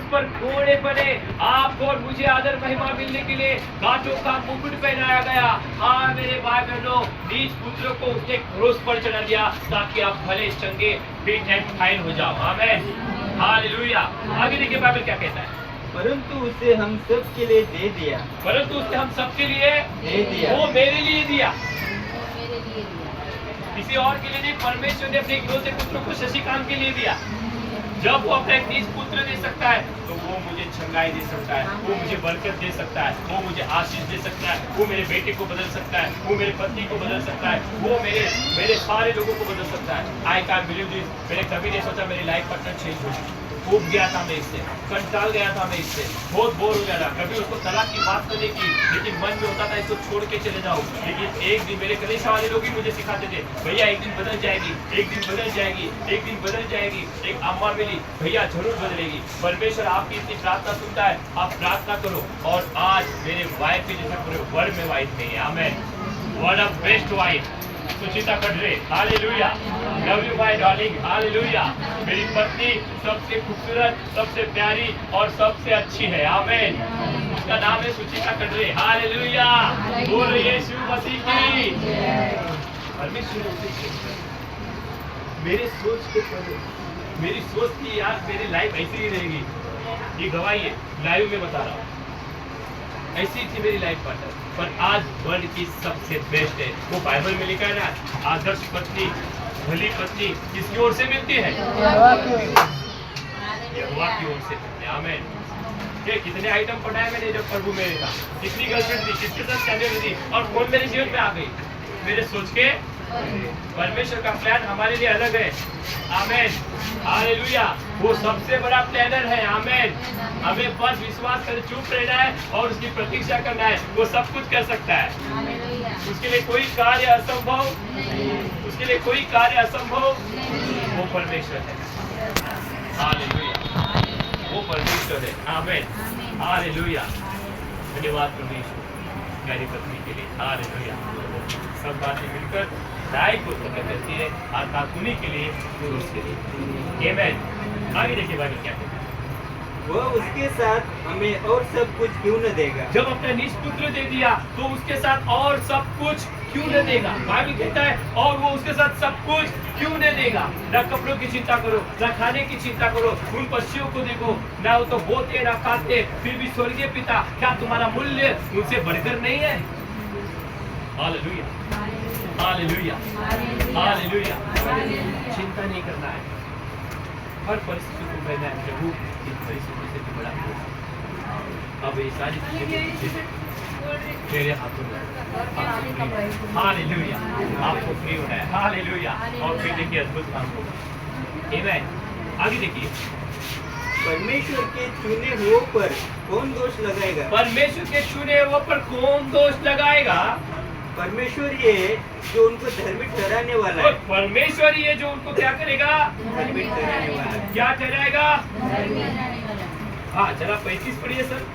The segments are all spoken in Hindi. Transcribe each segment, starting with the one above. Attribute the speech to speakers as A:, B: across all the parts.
A: पर घोड़े बने, आपको और मुझे आदर महिमा मिलने के लिए कांटों का मुकुट पहनाया गया। हाँ मेरे भाई बहनों, नीच पुत्र को उसने क्रूस पर चढ़ा दिया ताकि आप भले चंगे फिट एंड फाइन हो जाओ। आमीन, हालेलुया। आगे देखिए बाइबल क्या कहता है।
B: परंतु उसे हम सब के लिए दे दिया।
A: परंतु उसने हम सबके लिए
B: दे दिया।
A: वो मेरे लिए दिया,
C: मेरे लिए दिया।
A: किसी और के लिए नहीं। परमेश्वर ने अपने इकलौते पुत्र को शशिकांत के लिए दिया। जब वो अपना एक नीच पुत्र दे सकता है तो वो मुझे छंगाई दे सकता है, वो मुझे बरकत दे सकता है, वो मुझे आशीष दे सकता है, वो मेरे बेटे को बदल सकता है, वो मेरे पत्नी को बदल सकता है, वो मेरे सारे लोगों को बदल सकता है। I can believe this. मैंने कभी नहीं सोचा मेरी लाइफ पार्टनर चेंज होगी। ऊब गया था मैं इससे, कंटाल गया था मैं इससे, बहुत बोर हो गया था। कभी उसको तलाक की बात तो नहीं की, लेकिन मन में होता था इसको छोड़ के चले जाओ। लेकिन एक दिन मेरे कलीसिया वाले लोग ही मुझे सिखाते थे, भैया एक दिन बदल जाएगी, एक दिन बदल जाएगी, एक दिन बदल जाएगी। एक अम्मा मिली, भैया जरूर बदलेगी। परमेश्वर आपकी इतनी प्रार्थना सुनता है, आप प्रार्थना करो। और आज मेरे वाइफ के जैसा पूरे वर्ल्ड में वाइफ नहीं है। आमीन। वन ऑफ बेस्ट वाइफ सुचिता कटरे, hallelujah. Love you my darling, hallelujah. मेरी पत्नी सबसे खूबसूरत, सबसे प्यारी और सबसे अच्छी है। आमीन। उसका नाम है सुचिता कटरे, हालेलुया। बोलो यीशु मसीह की। परमेश्वर मेरे सोच के मेरी सोच थी यार मेरी लाइफ ऐसी ही रहेगी। ये गवाही है, लाइव में बता रहा हूँ। ऐसी थी मेरी लाइफ पार्टनर, पर आज वर्ल्ड की सबसे बेस्ट है। वो बाइबल में लिखा है ना, आदर्श पत्नी, भली पत्नी किसकी ओर से मिलती है? यहोवा की ओर से मिलती है। आमीन। ये कितने आइटम पढ़ाए मैंने जब प्रभु मेरे था, कितनी गर्लफ्रेंड थी, किसके साथ शादी थी, और कौन मेरे जीवन में आ गई मेरे सोच के। परमेश्वर का प्लान हमारे लिए अलग है। आमीन, हालेलुया। वो सबसे बड़ा प्लानर है। आमीन। हमें बस विश्वास कर चुप रहना है और उसकी प्रतीक्षा करना है। वो सब कुछ कर सकता है। उसके लिए कोई कार्य असंभव, उसके लिए कोई कार्य असंभव। वो परमेश्वर है। हालेलुया, वो परमेश्वर है। आमीन, हालेलुया। धन्यवाद परमेश्वर मेरी पत्नी के लिए। हालेलुया। सब बातें मिलकर न्याय को प्रकट करती है और कानूनी के लिए पुरुष के लिए। आमीन। आगे देखिए बाइबल क्या कहता है।
B: वह उसके साथ हमें और सब कुछ क्यों न देगा।
A: जब अपना निज पुत्र दे दिया तो उसके साथ और सब कुछ क्यों न देगा। बाइबल कहता है और वो उसके साथ सब कुछ क्यों न देगा। ना कपड़ों की चिंता करो, ना खाने की चिंता करो, उन पक्षियों को देखो, ना वो तो बोते ना खाते, फिर भी स्वर्गीय पिता क्या तुम्हारा मूल्य उनसे बढ़कर नहीं है। Hallelujah, hallelujah, hallelujah. चिंता नहीं करना है, हर परिस्थिति को कहना है प्रभु इस परिस्थिति से बड़ा हो। अब ये सारी चीजें तेरे हाथों में। हालेलुया, आपको फ्री होना है। हालेलुया। और फिर देखिए अद्भुत काम होगा। आमीन। आगे देखिए।
B: परमेश्वर के चुने हुओं पर कौन दोष लगाएगा।
A: परमेश्वर के चुने हुओं पर कौन दोष लगाएगा।
B: परमेश्वर ये जो उनको धर्मी ठहराने वाला है।
A: परमेश्वर ही है जो उनको क्या करेगा,
B: धर्मी ठहराने वाला है।
A: क्या ठहराएगा। हाँ जरा 35 पढ़िए सर।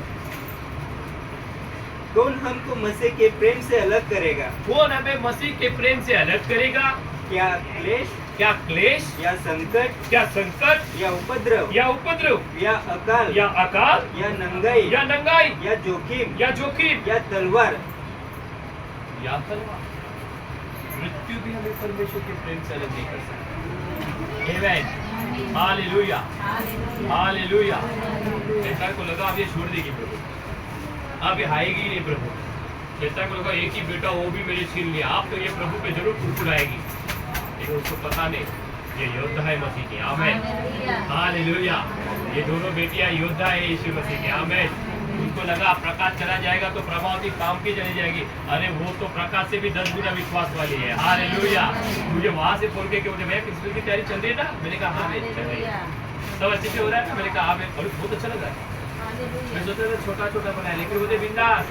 B: कौन हमको मसीह के प्रेम से अलग करेगा।
A: कौन हमें मसीह के प्रेम से अलग करेगा।
B: क्या क्लेश,
A: क्या क्लेश,
B: या संकट,
A: क्या संकट,
B: या उपद्रव,
A: या उपद्रव,
B: या अकाल,
A: या अकाल,
B: या नंगाई,
A: या नंगाई,
B: या जोखिम,
A: या जोखिम,
B: या तलवार।
A: या तलवार। मृत्यु भी हमें परमेश्वर के प्रेम से अलग नहीं कर सकती। आमीन, हालेलुया, हालेलुया। ऐसा को लगा अब ये छोड़ देगी प्रभु, अब ये आएगी नहीं प्रभु। ऐसा को लगा एक ही बेटा वो भी मेरे छीन लिया, आप तो ये प्रभु पे जरूर फुसफुलाएगी, लेकिन उसको पता नहीं ये योद्धा है मसीह की। आमीन, हालेलुया। ये दोनों बेटियां योद्धा है यीशु मसीह की। आमीन। उनको लगा प्रकाश चला जाएगा तो प्रभावती काम की चली जाएगी। अरे वो तो प्रकाश से भी 10 गुना विश्वास वाली है। हालेलुया। मुझे वहां से फोन के बोले भैया किसी की तैयारी चल रही है ना। मैंने कहा हाँ भाई चल रही है, सब अच्छे से हो रहा है ना। मैंने कहा हाँ भाई बहुत अच्छा लग रहा है। मैं सोचा था छोटा छोटा बनाया, लेकिन मुझे बिंदास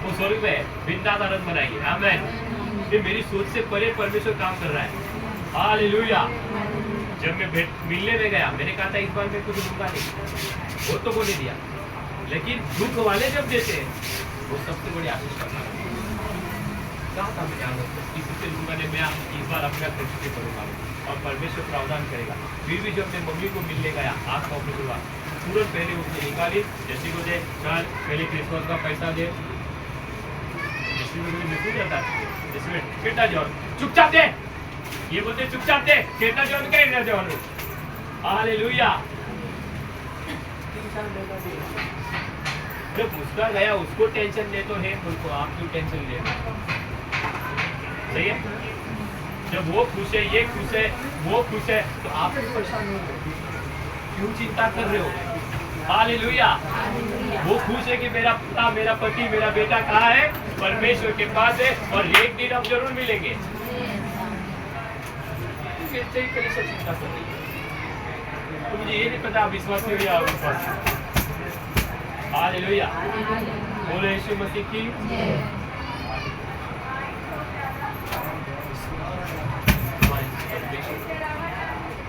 A: वो स्वर्ग में बिंदास आनंद बनाएगी। आमीन। ये मेरी सोच से परे परमेश्वर काम कर रहा है। हालेलुया। जब मैं मिलने में गया मैंने कहा था इस बार मैं कुछ लूंगा नहीं, वो तो बोले दिया, लेकिन दुख वाले जब देते हैं वो सबसे बड़ी आशीष करना है। कहा था मैंने किसी से लूंगा नहीं, मैं इस बार अपना खर्च करूंगा और परमेश्वर प्रावधान करेगा। फिर भी जब मैं मम्मी को मिलने गया, आँख का ऑपरेशन हुआ, तुरंत पहले उसने निकाली, जैसे को दे, चल पहले क्रिसमस का पैसा दे। जैसे में मुझे मिल जाता है, जिसमें कितना जॉन चुपचाप दे, ये बोलते चुपचाप दे, कितना जॉन करेगा जॉन। हालेलुया। जब उसका गया उसको टेंशन ले तो है, मुझको आप क्यों टेंशन ले? सही है? जब वो खुश है, ये खुश है, वो खुश है, तो आप क्यों परेशान हो? क्यों चिंता कर रहे हो? हालेलुया। वो खुश है कि मेरा पिता, मेरा पति, मेरा बेटा कहाँ है? परमेश्वर के पास है, और एक दिन हम जरूर मिलेंगे। फिर से ही कलीसिया चिंता कर रही है। तो मुझे ये नहीं पता विश्वास हो या अविश्वास। हालेलुया। बोले यीशु मसीह की।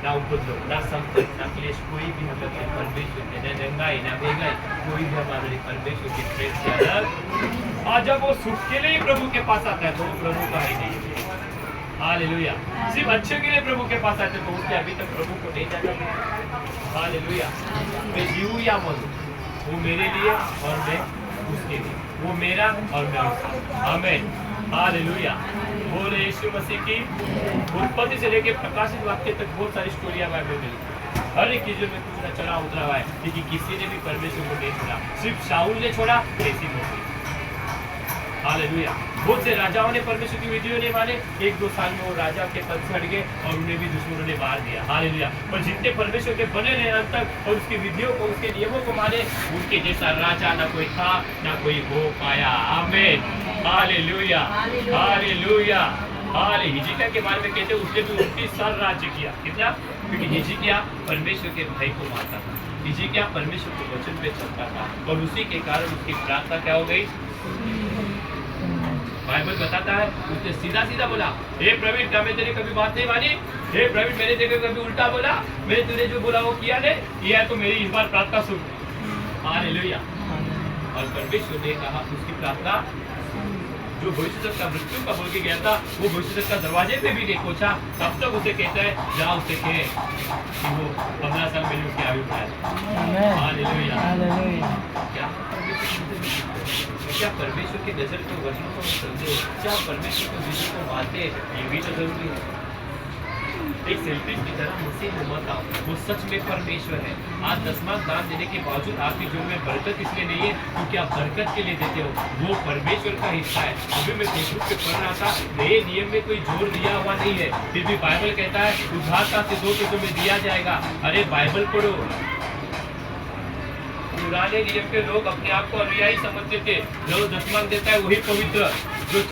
A: ना उपद्रव, ना संकट, ना क्लेश, कोई भी हम लोग परमेश्वर के, ना महंगाई, ना महंगाई, कोई भी हमारे लिए परमेश्वर के प्रेम से अलग। और जब वो सुख के लिए प्रभु के पास आता है तो वो प्रभु का ही नहीं है। हालेलुया। सिर्फ अच्छे के लिए प्रभु के पास आते तो उसने अभी तक प्रभु को नहीं जाना। हालेलुया। मैं जीऊं या मरूं, वो मेरे लिए और मैं उसके लिए, वो मेरा और मैं उसका। आमीन। हालेलुया। बोले यीशु मसीह की। उत्पत्ति से लेकर प्रकाशित वाक्य तक बहुत सारी स्टोरियां बाइबल में लिखी है। हर एक चीज में कुछ ना चढ़ा उतरा हुआ है, लेकिन किसी ने भी परमेश्वर को नहीं छोड़ा, सिर्फ शाऊल ने छोड़ा, ऐसी मौत। हालेलुया। बहुत से राजाओं ने परमेश्वर की विधियों नहीं माने, 1-2 साल में वो राजा के पद से हट गए और उन्हें भी दुश्मनों ने मार दिया। हालेलुया। पर जितने परमेश्वर के बने रहे अंत तक और उसकी विधियों को, उसके नियमों को माने, उनके जैसा राजा ना कोई था, ना कोई हो पाया। आमीन। हालेलुया। हालेलुया। हिजकिय्याह के बारे में कहते हैं उसने भी 29 साल राज्य किया। कितना? क्योंकि हिजकिय्याह परमेश्वर के भाई को मारता था, हिजकिय्याह परमेश्वर के वचन पे चलता था, और उसी के कारण उसकी प्रार्थना क्या हो गई? बाइबल बताता है उसने सीधा सीधा बोला, हे प्रवीण, क्या मैं तेरी कभी बात नहीं मानी? हे प्रवीण, मैंने तेरे कभी उल्टा बोला? मैंने तुझे जो बोला वो किया नहीं? किया तो मेरी इस बार प्रार्थना सुन। हालेलुया। और परमेश्वर ने कहा उसकी प्रार्थना, जो भविष्य तक का मृत्यु का बोल के गया था, वो भविष्य तक का दरवाजे पे भी नहीं पहुंचा, तब तक उसे कहता है जा उसे कहे कि वो 15 साल पहले उसकी आयु है। हालेलुया। क्या परमेश्वर की नजर के वचनों को समझे, क्या परमेश्वर के विजय को मानते, ये भी तो जरूरी है। एक सेल्फिश की तरह मुझसे मत आओ, वो सच में परमेश्वर है। आज 10वां दान देने के बावजूद आपकी जो में बरकत इसलिए नहीं है क्योंकि आप बरकत के लिए देते हो, वो परमेश्वर का हिस्सा है। अभी मैं फेसबुक पे पढ़ रहा था, नए नियम में कोई जोर दिया हुआ नहीं है, फिर भी बाइबल कहता है उधारता से दो तो तुम्हें दिया जाएगा। अरे बाइबल पढ़ो। पुराने नियम के लोग अपने आप को अनुयायी समझते थे, जो 10वां देता है वही पवित्र।